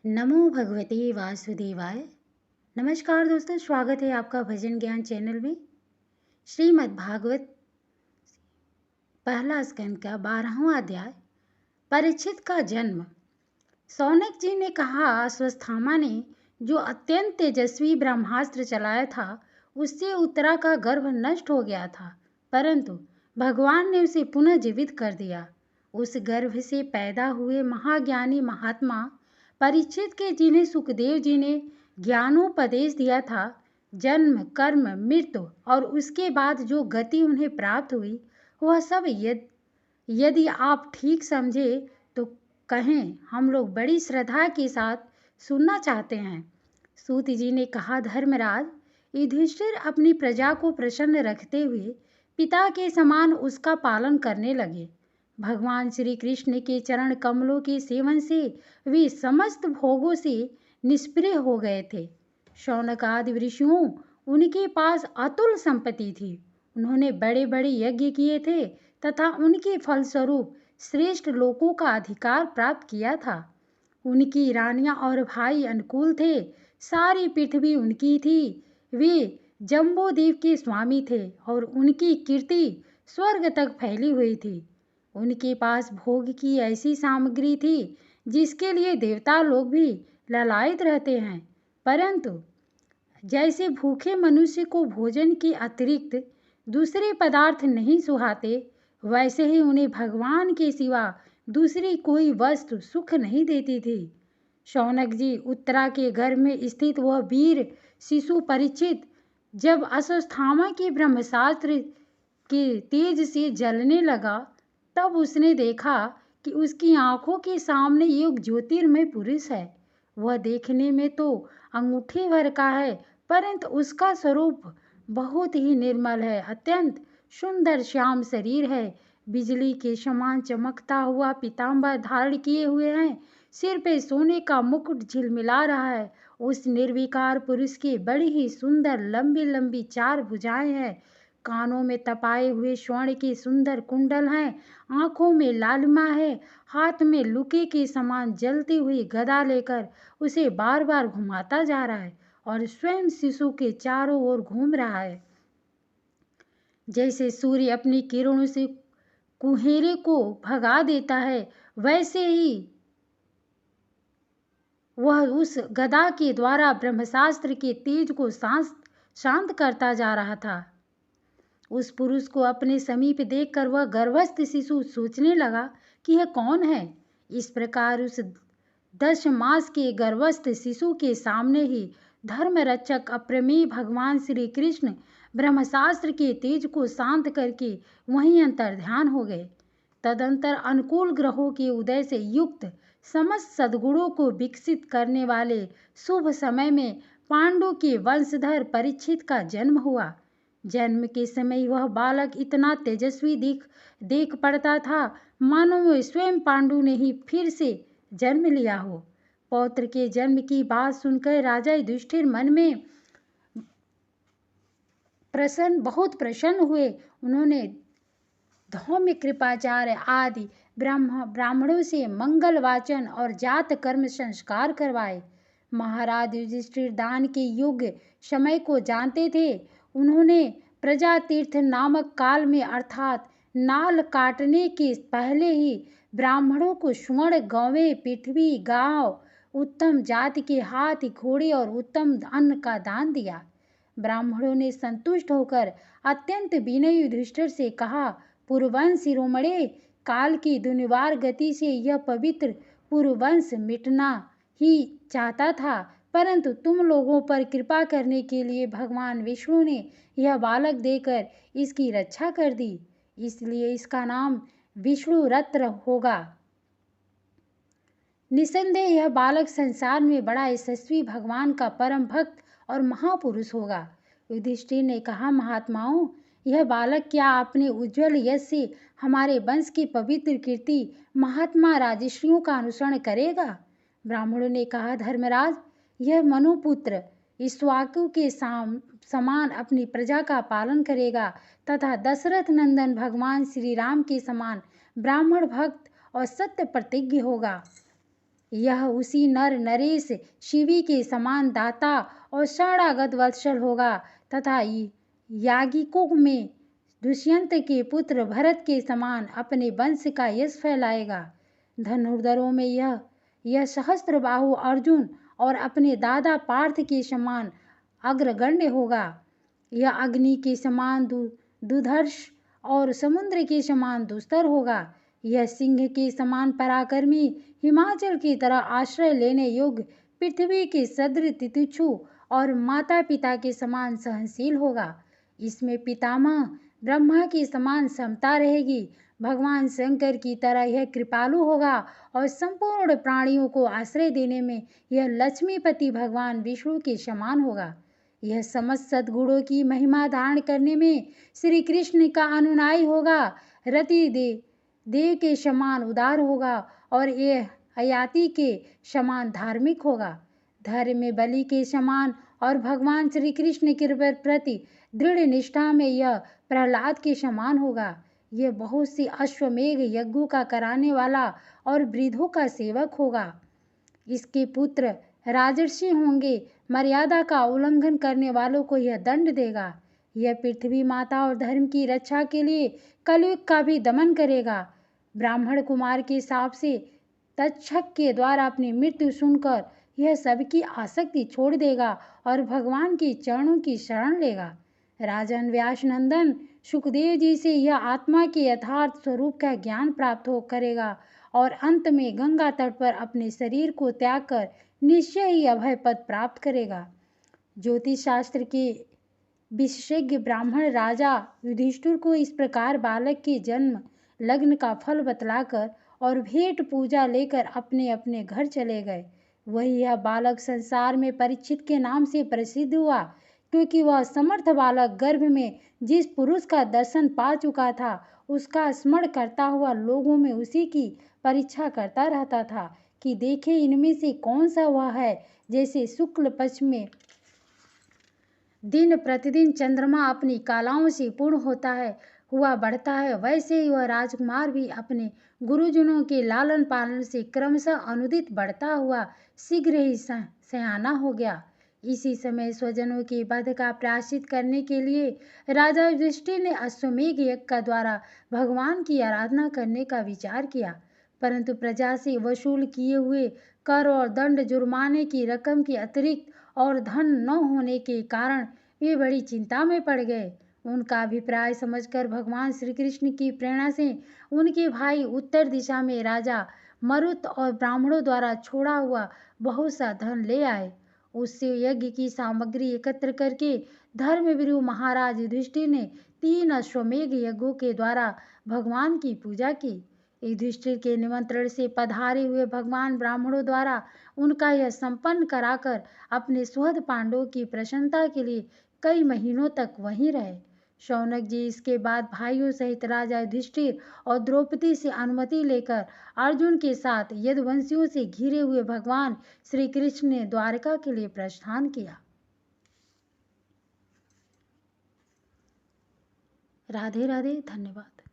नमो भगवते वासुदेवाय। नमस्कार दोस्तों, स्वागत है आपका भजन ज्ञान चैनल में। श्रीमद् भागवत पहला स्कंद का 12वां अध्याय, परीक्षित का जन्म। शौनक जी ने कहा, अश्वत्थामा ने जो अत्यंत तेजस्वी ब्रह्मास्त्र चलाया था उससे उत्तरा का गर्भ नष्ट हो गया था, परंतु भगवान ने उसे पुनः जीवित कर दिया। उस गर्भ से पैदा हुए महाज्ञानी महात्मा परीक्षित के, जिन्हें सुखदेव जी ने ज्ञानोपदेश दिया था, जन्म कर्म मृत्यु और उसके बाद जो गति उन्हें प्राप्त हुई, वह सब यदि आप ठीक समझे तो कहें, हम लोग बड़ी श्रद्धा के साथ सुनना चाहते हैं। सूत जी ने कहा, धर्मराज, युधिष्ठिर अपनी प्रजा को प्रसन्न रखते हुए पिता के समान उसका पालन करने लगे। भगवान श्री कृष्ण के चरण कमलों के सेवन से वे समस्त भोगों से निष्प्रिय हो गए थे। शौनक आदि ऋषियों, उनके पास अतुल संपत्ति थी। उन्होंने बड़े बड़े यज्ञ किए थे तथा उनके फलस्वरूप श्रेष्ठ लोकों का अधिकार प्राप्त किया था। उनकी रानियां और भाई अनुकूल थे। सारी पृथ्वी उनकी थी। वे जम्बूद्वीप के स्वामी थे और उनकी कीर्ति स्वर्ग तक फैली हुई थी। उनके पास भोग की ऐसी सामग्री थी जिसके लिए देवता लोग भी ललायित रहते हैं, परंतु जैसे भूखे मनुष्य को भोजन के अतिरिक्त दूसरे पदार्थ नहीं सुहाते, वैसे ही उन्हें भगवान के सिवा दूसरी कोई वस्तु सुख नहीं देती थी। शौनक जी, उत्तरा के घर में स्थित वह वीर शिशु परीक्षित जब अश्वत्थामा के ब्रह्मशास्त्र के तेज से जलने लगा, तब उसने देखा कि उसकी आंखों के सामने एक ज्योतिर्मय पुरुष है। वह देखने में तो अंगूठे भर का है, परंतु उसका स्वरूप बहुत ही निर्मल है। अत्यंत सुंदर श्याम शरीर है, बिजली के समान चमकता हुआ पीताम्बर धारण किए हुए हैं, सिर पे सोने का मुकुट झिलमिला रहा है। उस निर्विकार पुरुष की बड़ी ही सुंदर लंबी लंबी 4 भुजाएं हैं, कानों में तपाए हुए स्वर्ण के सुंदर कुंडल हैं, आंखों में लालिमा है, हाथ में लुके के समान जलती हुई गदा लेकर उसे बार बार घुमाता जा रहा है और स्वयं शिशु के चारों ओर घूम रहा है। जैसे सूर्य अपनी किरणों से कुहेरे को भगा देता है, वैसे ही वह उस गदा के द्वारा ब्रह्मशास्त्र के तेज को शांत करता जा रहा था। उस पुरुष को अपने समीप देखकर वह गर्भस्थ शिशु सोचने लगा कि यह कौन है। इस प्रकार उस 10 मास के गर्भस्थ शिशु के सामने ही धर्मरक्षक अप्रमेय भगवान श्री कृष्ण ब्रह्मशास्त्र के तेज को शांत करके वहीं अंतर्ध्यान हो गए। तदंतर अनुकूल ग्रहों के उदय से युक्त समस्त सद्गुणों को विकसित करने वाले शुभ समय में पांडु के वंशधर परीक्षित का जन्म हुआ। जन्म के समय वह बालक इतना तेजस्वी देख पड़ता था, मानो वह स्वयं पांडु ने ही फिर से जन्म लिया हो। पौत्र के जन्म की बात सुनकर राजा युधिष्ठिर मन में बहुत प्रसन्न हुए। उन्होंने धौम्य कृपाचार्य आदि ब्राह्मणों से मंगल वाचन और जात कर्म संस्कार करवाए। महाराज युधिष्ठिर दान के योग्य समय को जानते थे। उन्होंने प्रजा तीर्थ नामक काल में, अर्थात नाल काटने के पहले ही, ब्राह्मणों को स्वर्ण गौवें, पृथ्वी, गांव, उत्तम जाति के हाथी, घोड़े और उत्तम अन्न का दान दिया। ब्राह्मणों ने संतुष्ट होकर अत्यंत विनय युधिष्ठिर से कहा, पुरुवंश शिरोमणे, काल की दुनिवार गति से यह पवित्र पुरुवंश मिटना ही चाहता था, परंतु तुम लोगों पर कृपा करने के लिए भगवान विष्णु ने यह बालक देकर इसकी रक्षा कर दी, इसलिए इसका नाम विष्णु रत्र होगा। निसंदेह यह बालक संसार में बड़ा यशस्वी, भगवान का परम भक्त और महापुरुष होगा। युधिष्ठिर ने कहा, महात्माओं, यह बालक क्या अपने उज्जवल यश से हमारे वंश की पवित्र कीर्ति महात्मा राजर्षियों का अनुसरण करेगा? ब्राह्मणों ने कहा, धर्मराज, यह मनुपुत्र इक्ष्वाकु के समान अपनी प्रजा का पालन करेगा तथा दशरथ नंदन भगवान श्री राम के समान ब्राह्मण भक्त और सत्य प्रतिज्ञ होगा। यह उसी नर नरेश शिवी के समान दाता और शरणागत वत्सल होगा तथा याज्ञिकों में दुष्यंत के पुत्र भरत के समान अपने वंश का यश फैलाएगा। धनुर्धरों में यह सहस्त्रबाहु अर्जुन और अपने दादा पार्थ के समान अग्रगण्य होगा। यह अग्नि के समान दुर्धर्ष और समुद्र के समान दुस्तर होगा। यह सिंह के समान पराक्रमी, हिमाचल की तरह आश्रय लेने योग्य, पृथ्वी के सदृश तितिक्षु और माता पिता के समान सहनशील होगा। इसमें पितामह ब्रह्मा के समान समता रहेगी। भगवान शंकर की तरह यह कृपालु होगा और संपूर्ण प्राणियों को आश्रय देने में यह लक्ष्मीपति भगवान विष्णु के समान होगा। यह समस्त सद्गुणों की महिमा धारण करने में श्री कृष्ण का अनुयायी होगा। रति देव के समान उदार होगा और यह अयाति के समान धार्मिक होगा। धैर्य में बलि के समान और भगवान श्री कृष्ण के प्रति दृढ़ निष्ठा में यह प्रहलाद के समान होगा। यह बहुत सी अश्वमेघ यज्ञों का कराने वाला और वृद्धों का सेवक होगा। इसके पुत्र राजर्षि होंगे। मर्यादा का उल्लंघन करने वालों को यह दंड देगा। यह पृथ्वी माता और धर्म की रक्षा के लिए कलयुग का भी दमन करेगा। ब्राह्मण कुमार के शाप से तक्षक के द्वारा अपनी मृत्यु सुनकर यह सबकी आसक्ति छोड़ देगा और भगवान के चरणों की शरण लेगा। राजन व्यास नंदन सुखदेव जी से यह आत्मा के यथार्थ स्वरूप का ज्ञान प्राप्त हो करेगा और अंत में गंगा तट पर अपने शरीर को त्याग कर निश्चय ही अभय पद प्राप्त करेगा। ज्योतिष शास्त्र के विशेषज्ञ ब्राह्मण राजा युधिष्ठिर को इस प्रकार बालक के जन्म लग्न का फल बतलाकर और भेंट पूजा लेकर अपने अपने घर चले गए। वही यह बालक संसार में परीक्षित के नाम से प्रसिद्ध हुआ, क्योंकि वह समर्थ बालक गर्भ में जिस पुरुष का दर्शन पा चुका था उसका स्मरण करता हुआ लोगों में उसी की परीक्षा करता रहता था कि देखे इनमें से कौन सा वह है। जैसे शुक्ल पक्ष में दिन प्रतिदिन चंद्रमा अपनी कलाओं से पूर्ण होता है हुआ बढ़ता है, वैसे ही वह राजकुमार भी अपने गुरुजनों के लालन पालन से क्रमशः अनुदित बढ़ता हुआ शीघ्र ही सयाना हो गया। इसी समय स्वजनों के वध का प्रायश्चित करने के लिए राजा युधिष्ठिर ने अश्वमेघ यज्ञ का द्वारा भगवान की आराधना करने का विचार किया, परंतु प्रजा से वसूल किए हुए कर और दंड जुर्माने की रकम के अतिरिक्त और धन न होने के कारण वे बड़ी चिंता में पड़ गए। उनका अभिप्राय समझकर भगवान श्री कृष्ण की प्रेरणा से उनके भाई उत्तर दिशा में राजा मरुत और ब्राह्मणों द्वारा छोड़ा हुआ बहुत सा धन ले आए। उससे यज्ञ की सामग्री एकत्र करके धर्मवीर महाराज युधिष्ठिर ने 3 अश्वमेघ यज्ञों के द्वारा भगवान की पूजा की। युधिष्ठिर के निमंत्रण से पधारे हुए भगवान ब्राह्मणों द्वारा उनका यह संपन्न कराकर अपने सुहृद पांडवों की प्रसन्नता के लिए कई महीनों तक वहीं रहे। शौनक जी इसके बाद भाइयों सहित राजा युधिष्ठिर और द्रौपदी से अनुमति लेकर अर्जुन के साथ यदुवंशियों से घिरे हुए भगवान श्री कृष्ण ने द्वारका के लिए प्रस्थान किया। राधे राधे, धन्यवाद।